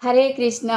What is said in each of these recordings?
హరే కృష్ణ.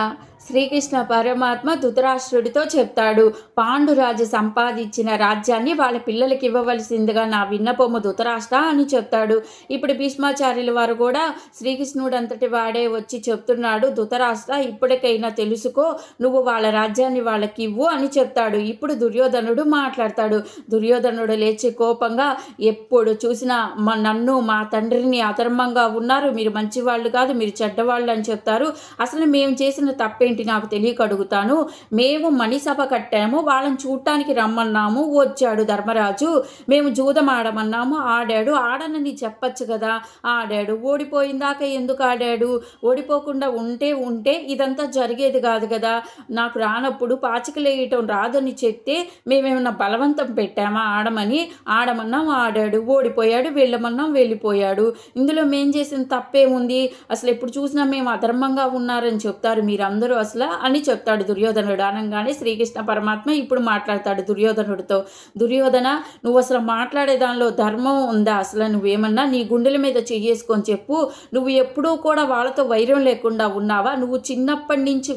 శ్రీకృష్ణ పరమాత్మ ధృతరాష్ట్రుడితో చెప్తాడు, పాండురాజు సంపాదించిన రాజ్యాన్ని వాళ్ళ పిల్లలకి ఇవ్వవలసిందిగా నా విన్నపము ధృతరాష్ట్ర అని చెప్తాడు. ఇప్పుడు భీష్మాచార్యుల వారు కూడా శ్రీకృష్ణుడు అంతటి వాడే వచ్చి చెప్తున్నాడు, ధృతరాష్ట్ర ఇప్పటికైనా తెలుసుకో, నువ్వు వాళ్ళ రాజ్యాన్ని వాళ్ళకి ఇవ్వు అని చెప్తాడు. ఇప్పుడు దుర్యోధనుడు మాట్లాడతాడు. దుర్యోధనుడు లేచి కోపంగా, ఎప్పుడు చూసినా నన్ను మా తండ్రిని అధర్మంగా ఉన్నారు, మీరు మంచివాళ్ళు కాదు, మీరు చెడ్డవాళ్ళు అని చెప్తారు. అసలు మేము చేసిన తప్పేంటి నాకు తెలియక అడుగుతాను. మేము మణిసభ కట్టాము, వాళ్ళని చూడటానికి రమ్మన్నాము, వచ్చాడు ధర్మరాజు. మేము జూదం ఆడమన్నాము, ఆడాడు. ఆడనని చెప్పచ్చు కదా, ఆడాడు. ఓడిపోయిందాక ఎందుకు ఆడాడు? ఓడిపోకుండా ఉంటే ఇదంతా జరిగేది కాదు కదా. నాకు రానప్పుడు పాచికలేయటం రాదని చెప్తే మేమేమన్నా బలవంతం పెట్టామా ఆడమని? ఆడమన్నాం, ఆడాడు. ఓడిపోయాడు. వెళ్ళమన్నాం, వెళ్ళిపోయాడు. ఇందులో మేం చేసిన తప్పేముంది? అసలు ఎప్పుడు చూసినా మేము అధర్మంగా ఉన్నారని చెప్తారు మీరందరూ అసలు అని చెప్తాడు దుర్యోధనుడు. అనగానే శ్రీకృష్ణ పరమాత్మ ఇప్పుడు మాట్లాడతాడు దుర్యోధనుడితో. దుర్యోధన, నువ్వు అసలు మాట్లాడే దానిలో ధర్మం ఉందా? అసలు నువ్వేమన్నా నీ గుండెల మీద చెయ్యేసుకొని చెప్పు. నువ్వు ఎప్పుడూ కూడా వాళ్ళతో వైరం లేకుండా ఉన్నావా? నువ్వు చిన్నప్పటి నుంచి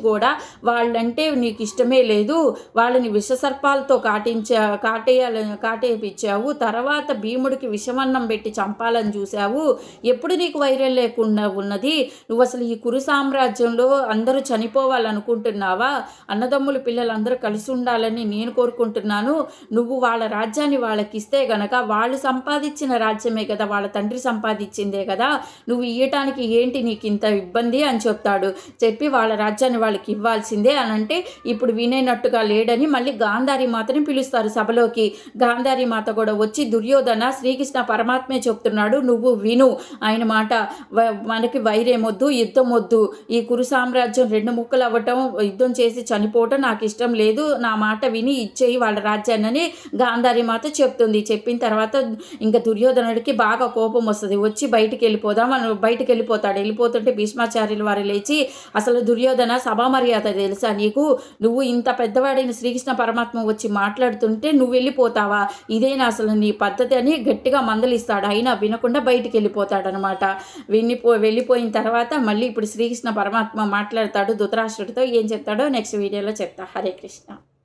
వాళ్ళంటే నీకు ఇష్టమే లేదు. వాళ్ళని విషసర్పాలతో కాటేపించావు. తర్వాత భీముడికి విషమన్నం పెట్టి చంపాలని చూశావు. ఎప్పుడు నీకు వైరం లేకుండా ఉన్నది? నువ్వు అసలు ఈ కురు సామ్రాజ్యంలో అందరూ చనిపోవాలనుకుంటున్నావా? అన్నదమ్ముల పిల్లలందరూ కలిసి ఉండాలని నేను కోరుకుంటున్నాను. నువ్వు వాళ్ళ రాజ్యాన్ని వాళ్ళకి ఇస్తే గనక, వాళ్ళు సంపాదించిన రాజ్యమే కదా, వాళ్ళ తండ్రి సంపాదించిందే కదా, నువ్వు ఇయ్యటానికి ఏంటి నీకు ఇంత ఇబ్బంది అని చెప్తాడు. చెప్పి వాళ్ళ రాజ్యాన్ని వాళ్ళకి ఇవ్వాల్సిందే అని అంటే, ఇప్పుడు వినేనట్టుగా లేడని మళ్ళీ గాంధారి మాతని పిలుస్తారు సభలోకి. గాంధారి మాత కూడా వచ్చి, దుర్యోధన, శ్రీకృష్ణ పరమాత్మే చెప్తున్నాడు, నువ్వు విను ఆయన మాట. మనకి వైరేమొద్దు, యుద్ధం వద్దు. ఈ కురు సామ్రాజ్యం రెండు ముక్కలు అవ్వటం, యుద్ధం చేసి చనిపోవటం నాకు ఇష్టం లేదు. నా మాట విని ఇచ్చేయి వాళ్ళ రాజ్యాన్ని గాంధారి మాత చెప్తుంది. చెప్పిన తర్వాత ఇంకా దుర్యోధనుడికి బాగా కోపం వస్తుంది. వచ్చి బయటికి వెళ్ళిపోతాడు. వెళ్ళిపోతుంటే భీష్మాచార్యుల వారు లేచి, అసలు దుర్యోధన, సభా మర్యాద తెలుసా నీకు? నువ్వు ఇంత పెద్దవాడైన శ్రీకృష్ణ పరమాత్మ వచ్చి మాట్లాడుతుంటే నువ్వు వెళ్ళిపోతావా? ఇదేనా అసలు నీ పద్ధతి అని గట్టిగా మందలిస్తాడు. అయినా వినకుండా బయటికి వెళ్ళిపోతాడనమాట. వెళ్ళిపోయిన తర్వాత మళ్ళీ ఇప్పుడు శ్రీకృష్ణ పరమాత్మ మాట్లాడతాడు ధృతరాష్ట్రుడితో. ఏం చెప్తాడో నెక్స్ట్ వీడియోలో చెప్తా. హరే కృష్ణ.